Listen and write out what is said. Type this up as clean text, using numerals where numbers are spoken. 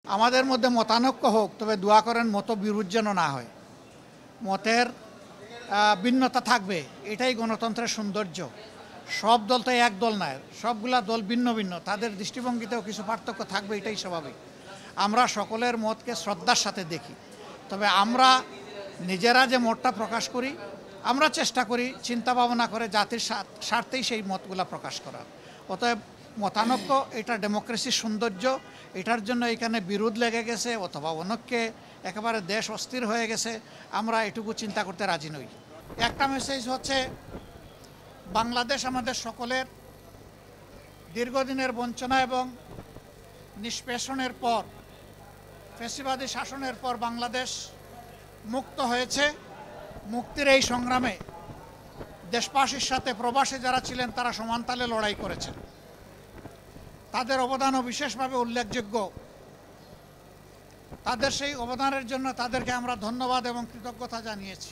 আমাদের মধ্যে মতানৈক্য হোক, তবে দোয়া করেন মত বিরোধ যেন না হয়। মতের ভিন্নতা থাকবে, এটাই গণতন্ত্রের সৌন্দর্য। সব দল তো এক দল নয়, সবগুলা দল ভিন্ন ভিন্ন, তাদের দৃষ্টিভঙ্গিতেও কিছু পার্থক্য থাকবে, এটাই স্বাভাবিক। আমরা সকলের মতকে শ্রদ্ধার সাথে দেখি, তবে আমরা নিজেরা যে মতটা প্রকাশ করি, আমরা চেষ্টা করি চিন্তা ভাবনা করে জাতির স্বার্থেই সেই মতগুলা প্রকাশ করা। অতএব মতানৈক্য এটা ডেমোক্রেসির সৌন্দর্য। এটার জন্য এখানে বিরোধ লেগে গেছে অথবা অনৈক্যে একেবারে দেশ অস্থির হয়ে গেছে, আমরা এটুকু চিন্তা করতে রাজি নই। একটা মেসেজ হচ্ছে, বাংলাদেশ আমাদের সকলের দীর্ঘদিনের বঞ্চনা এবং নিষ্পেষণের পর, ফ্যাসিবাদী শাসনের পর বাংলাদেশ মুক্ত হয়েছে। মুক্তির এই সংগ্রামে দেশবাসীর সাথে প্রবাসী যারা ছিলেন তারা সমানতালে লড়াই করেছেন, তাদের অবদানও বিশেষভাবে উল্লেখযোগ্য। তাদের সেই অবদানের জন্য তাদেরকে আমরা ধন্যবাদ এবং কৃতজ্ঞতা জানিয়েছি।